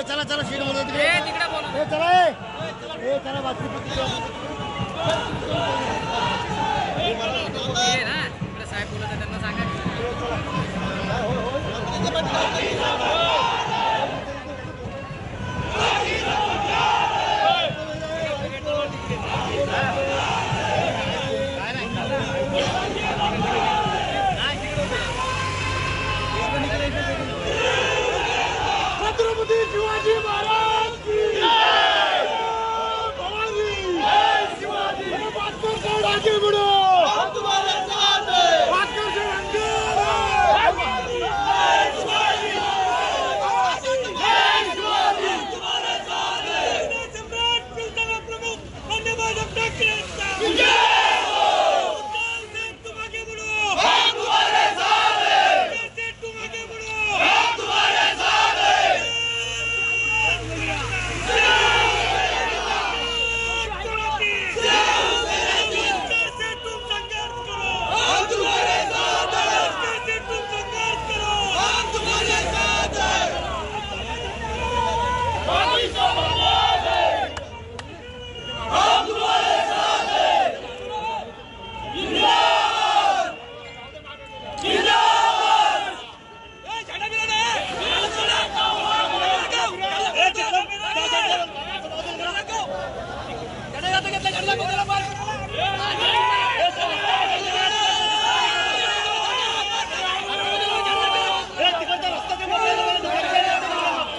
चला चला शीट बोलतो तिकडे बोल. चला चला बाकी ना साहेब बोलत त्यांना सांगा. छत्रपती शिवाजी महाराज की शिवाजी आगे बढ़ो हम तुम्हारे साथ हैं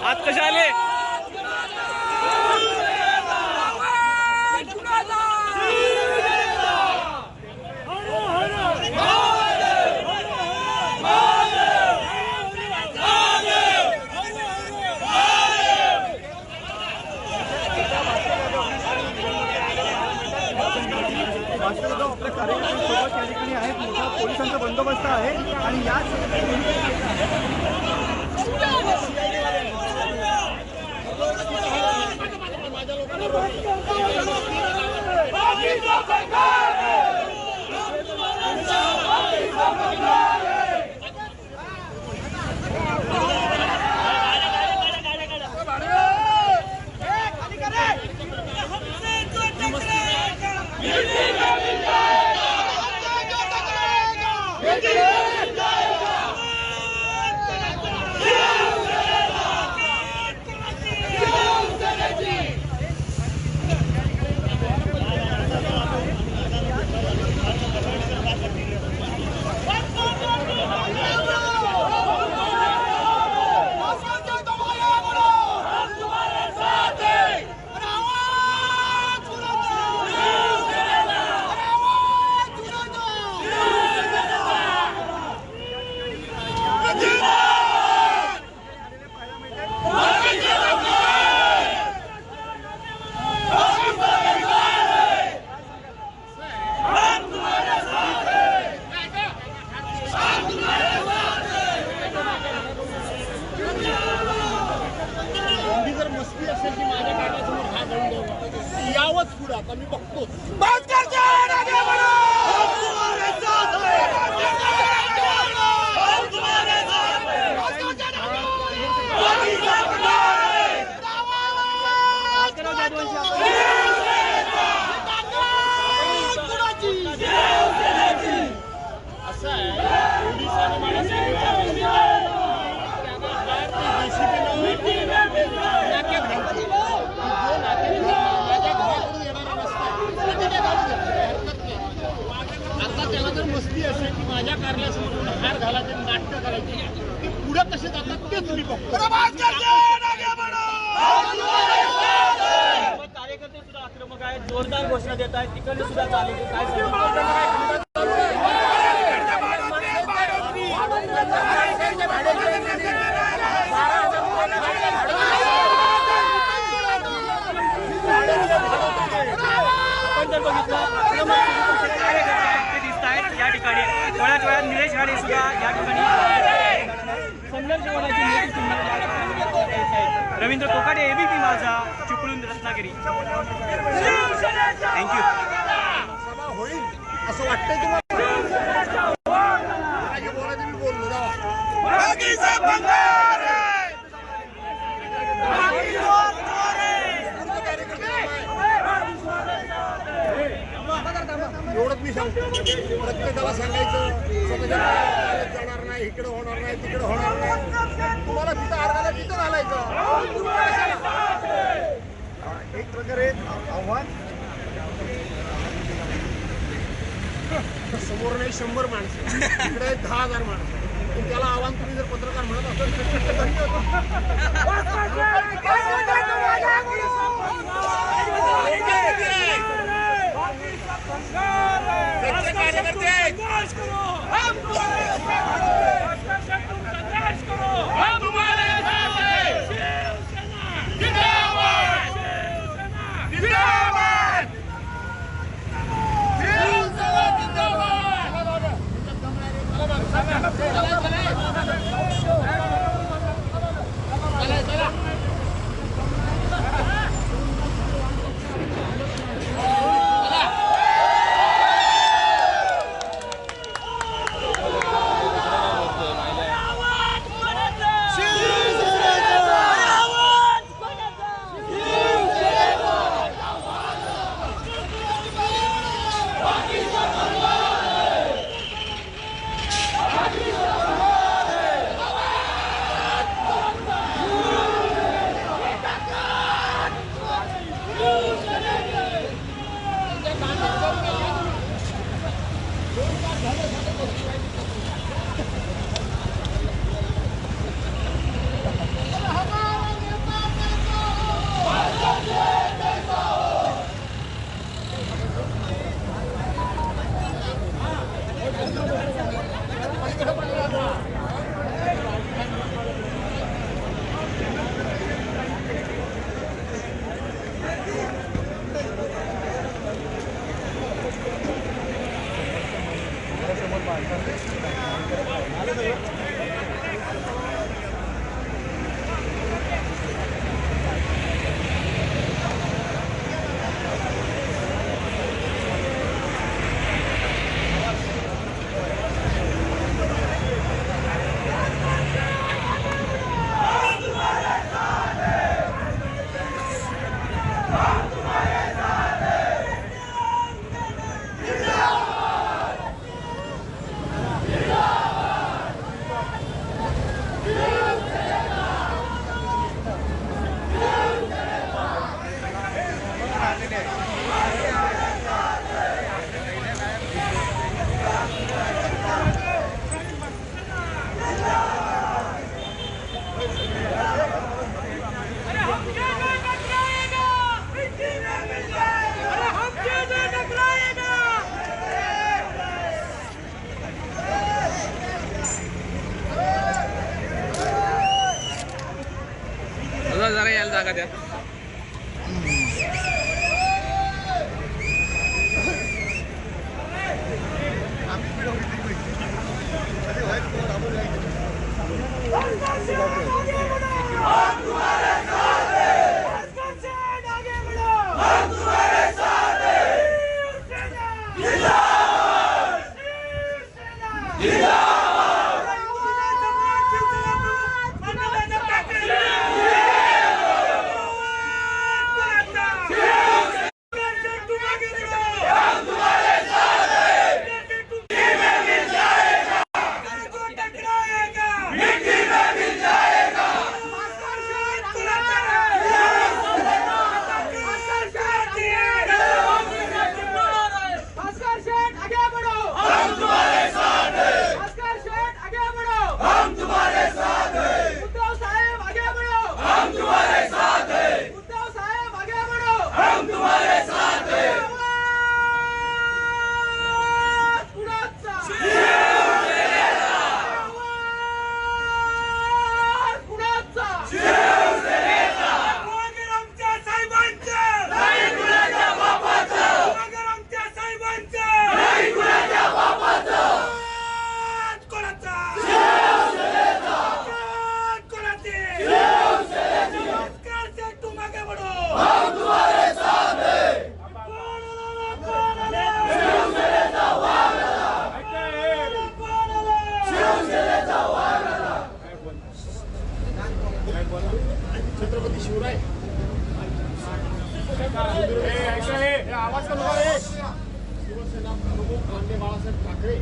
हात कसे आले. आपल्या कार्यकर्त्यांसोबत या ठिकाणी आहेत. मोठा पोलिसांचा बंदोबस्त आहे आणि याच यावंच पुढे आता मी बघतो. असं आहे मस्ती असेल की माझ्या कार्यासमोर हार घालायचे नाटक करायची ते पुढे कसे जातात तेच मी बघतो. कार्यकर्ते सुद्धा आक्रमक आहेत, जोरदार घोषणा देत आहेत. तिकडे सुद्धा चालू काय दिसत आहेत या ठिकाणी. थोड्याच वेळात निलेश राणे सुद्धा या ठिकाणी संघर्ष होण्याची मोठी चिन्ह. रवींद्र कोकाटे, एबीपी माझा, चिपळूण, रत्नागिरी. थँक्यू. सभा होईल असं वाटतंय तुम्हाला? मी बोललो एवढंच मी सांगतो. प्रत्येकाला सांगायचं स्वतःच्या गावात जाणार नाही, इकडे होणार नाही, तिकडे होणार नाही. तुम्हाला तिथं अर्धाला तिथं घालायचं. एक प्रकारे आव्हान समोर नाही 100 माणसं, इकडे 10,000 माणसं. पण त्याला आव्हान तुम्ही जर पत्रकार म्हणत असाल तर जरा यायला जागा द्या. छत्रपती शिवराय आवाज करू प्रमुख माननीय बाळासाहेब ठाकरे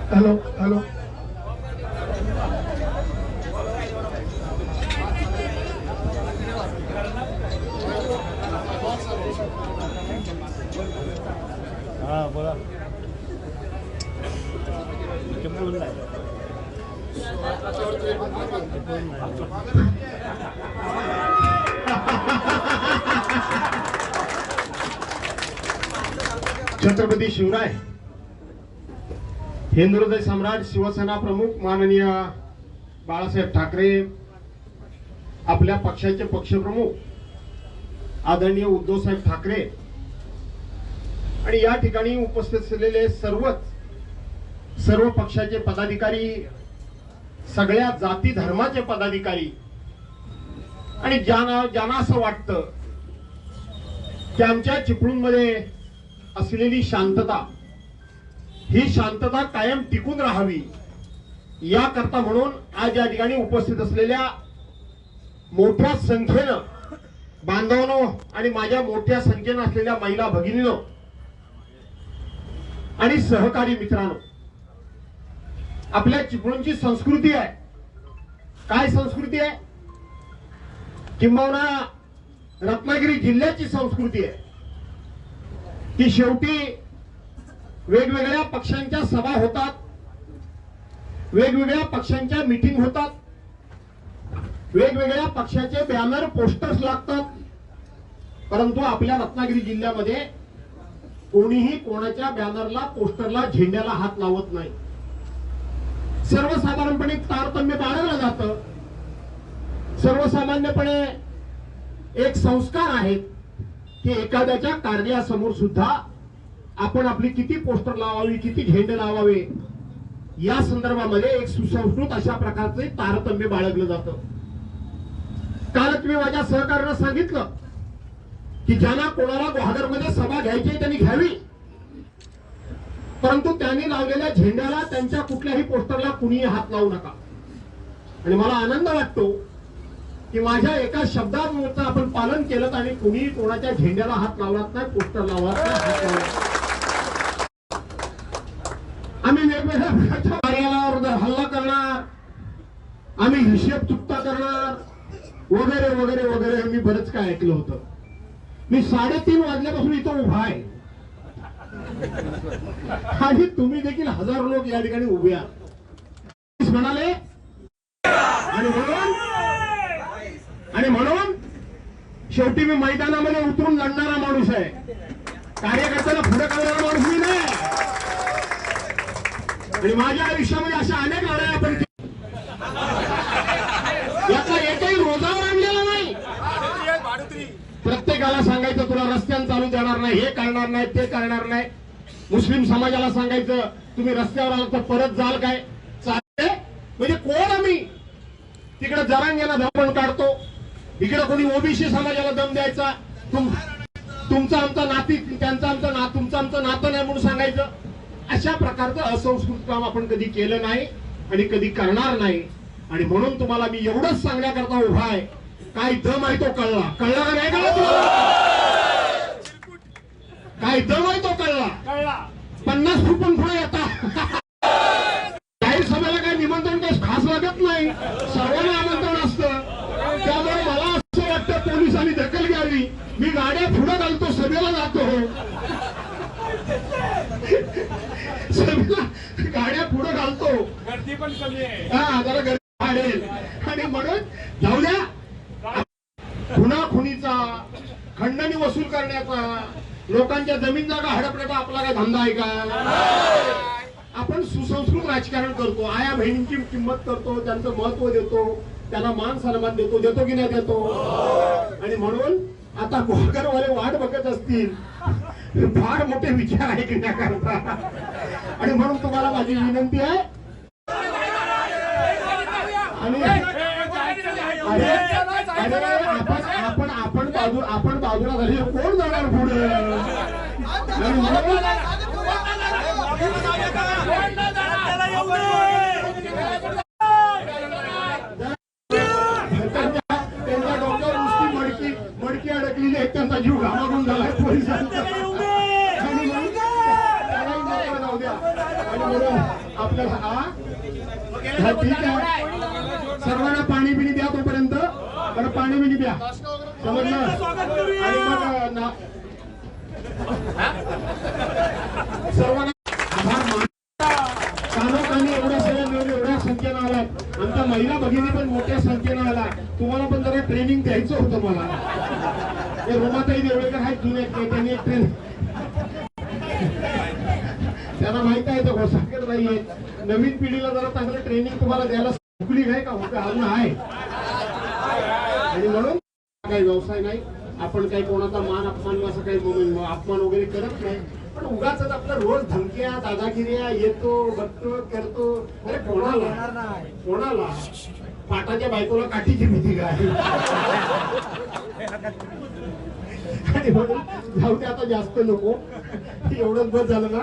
हॅलो हॅलो हा बोला छत्रपती शिवराय हिंदुहृदय सम्राट शिवसेना प्रमुख माननीय बाळासाहेब ठाकरे आपल्या पक्षाचे पक्षप्रमुख आदरणीय उद्धवसाहेब ठाकरे आणि या ठिकाणी उपस्थित असलेले सर्व पक्षाचे पदाधिकारी सगळ्या जाती धर्माचे पदाधिकारी आणि ज्यांना असं वाटतं की आमच्या चिपळूणमध्ये असलेली शांतता ही शांतता कायम टिकून राहावी याकरता म्हणून आज या ठिकाणी उपस्थित असलेल्या मोठ्या संख्येनं बांधवांनो आणि माझ्या मोठ्या संख्येनं असलेल्या महिला भगिनींनो आणि सहकारी मित्रांनो, आपल्या चिपळूणची संस्कृती आहे. काय संस्कृती आहे? किंबहुना रत्नागिरी जिल्ह्याची संस्कृती आहे की शेवटी वेगवेगळ्या पक्षांच्या सभा होतात, वेगवेगळ्या पक्षांच्या मीटिंग होतात, वेगवेगळ्या पक्षाचे बॅनर पोस्टर्स लागतात, परंतु आपल्या रत्नागिरी जिल्ह्यामध्ये कोणीही कोणाच्या बॅनरला पोस्टरला झेंड्याला हात लावत नाही. सर्वसाधारणपणे तारतम्य बाळगलं जातं. सर्वसामान्यपणे एक संस्कार आहेत की एखाद्याच्या कार्यासमोर सुद्धा आपण आपली किती पोस्टर लावावी, किती झेंडे लावावे या संदर्भामध्ये एक सुसंस्कृत अशा प्रकारचे तारतम्य बाळगलं जातं. कालच मी माझ्या सहकार्यानं सांगितलं की ज्यांना कोणाला ग्वादरमध्ये सभा घ्यायची त्यांनी घ्यावी, परंतु त्यांनी लावलेल्या झेंड्याला, त्यांच्या कुठल्याही पोस्टरला कुणीही हात लावू नका. आणि मला आनंद वाटतो की माझ्या एका शब्दाचं आपण पालन केलं आणि कुणीही कोणाच्या झेंड्याला हात लावलात नाही, पोस्टर लावलात नाही, हात लावलात. आम्ही वेगवेगळ्या प्रकारच्या कार्यालयावर हल्ला करणार, आम्ही हिशेब चुकता करणार वगैरे वगैरे वगैरे मी बरंच काय ऐकलं होतं. मी 3:30 वाजल्यापासून इथं उभा आहे आणि तुम्ही देखील हजारो लोक या ठिकाणी उभे आहात म्हणाले. आणि म्हणून शेवटी मी मैदानामध्ये उतरून लढणारा माणूस आहे. कार्यकर्त्याला पुढे करणारा माणूस मी नाही. आणि माझ्या आयुष्यामध्ये अशा अनेक लढाया आपण याचा एकही रोजावर आणलेला नाही. प्रत्येकाला सांगायचं तुला रस्त्यानं चालू देणार नाही, हे करणार नाही, ते करणार नाही. मुस्लिम समाजाला सांगायचं तुम्ही रस्त्यावर आला तर परत जाल काय चालते. म्हणजे कोण आम्ही तिकडे जरांगेला दम काढतो, इकडे कोणी ओबीसी समाजाला दम द्यायचा, तुमचा आमचा नाती, त्यांचा आमचा तुमचं आमचं नातं नाही म्हणून सांगायचं. अशा प्रकारचं असंस्कृत काम आपण कधी केलं नाही आणि कधी करणार नाही. आणि म्हणून तुम्हाला मी एवढंच सांगण्याकरता उभा आहे, काय दम आहे तो कळला का नाही कळला तुला? काय दम आहे तो कळला. 50 फुटून पुढे येतात. जाहीर सभेला काही निमंत्रण काही खास लागत नाही, सर्वांना आमंत्रण असतं. त्यामुळे मला असं वाटतं पोलिसांनी दखल घ्यावी. मी गाड्या पुढे घालतो, सभेला हा जरा गर्दी वाढेल आणि म्हणून जाऊ द्या. खुना खुनीचा खंडणी वसूल करण्याचा लोकांच्या जमीन जागा हडपण्याचा आपला काय धंदा आहे का? आपण सुसंस्कृत राजकारण करतो, आया बहिणींची किंमत करतो, त्यांचं महत्व देतो, त्यांना मान सन्मान देतो की नाही देतो. आणि म्हणून आता गोळकरवाले वाट बघत असतील, फार मोठे विचार आहे की नाही करता. आणि म्हणून तुम्हाला माझी विनंती आहे आणि आपण बाजूला झाली कोण जाणार पुढे. आणि म्हणून त्यांच्या डोक्यावर नुसती मडकी अडकलेली आहे, त्यांचा जीव घामाघूम झालाय पोलिसांचा. आणि म्हणून त्यालाही मोकळं जाऊ द्या. आणि म्हणून आपल्याला ठीक आहे, सर्वांना पाणी बिणी द्या तोपर्यंत, पण पाणी बिणी द्या समजलं. आणि मग सर्वांना कानोकानी एवढ्या सगळ्या मिळून एवढ्या संख्येनं आलात. आमच्या महिला भगिनी पण मोठ्या संख्येनं आला. तुम्हाला पण जरा ट्रेनिंग द्यायचं होतं मला. ते रोमाताई देवळेकर आहेत जुने, त्यांनी एक ट्रेन त्यांना माहित आहे, तर घोषाकत नाहीये. नवीन पिढीला जरा चांगलं ट्रेनिंग तुम्हाला द्यायला चुकली नाही का? अजून आहे. आणि म्हणून काही व्यवसाय नाही, आपण काही कोणाचा मान अपमान असं काही अपमान वगैरे करत नाही. पण उगाच आपलं रोज धमक्या दादागिऱ्या येतो बघतो करतो. अरे कोणाला पाटाच्या बायकोला काठीची भीती काय? आणि म्हणून जाऊ दे, आता जास्त नको, एवढंच बस झालं ना.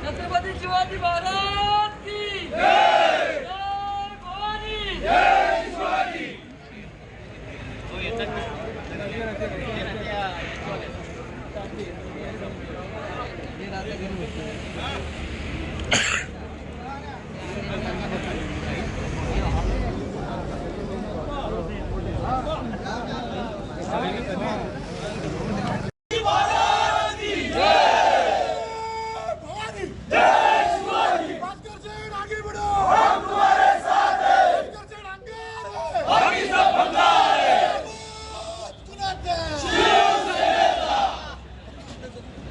छत्रपती शिवाजी महाराज की जय भवानी जय शिवाजी.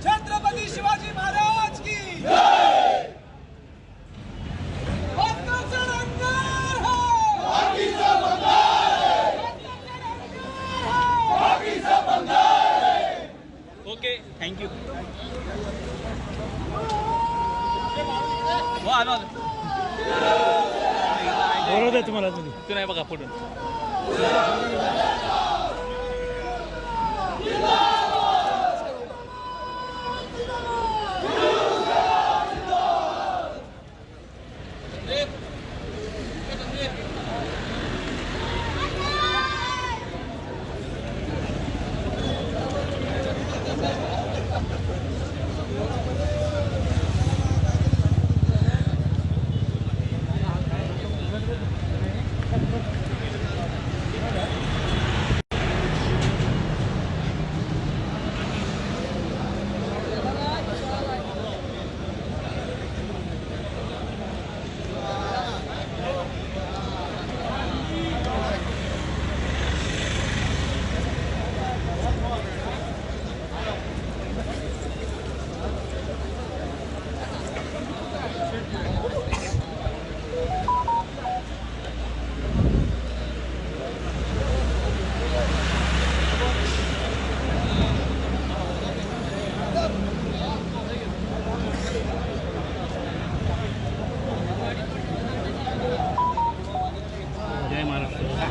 छत्रपती शिवाजी महाराज की ओके थँक्यू. हो आलो बरोबर आहे तुम्हाला तू नाही बघा फोटो.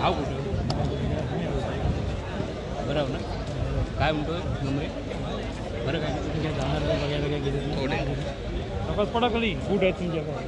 हाव कुठं बरोबर ना काय म्हणतो नंबर बरं काय जाणार बघायला काय गेले थोडे पडा खाली फूट आहे तुमच्याकडे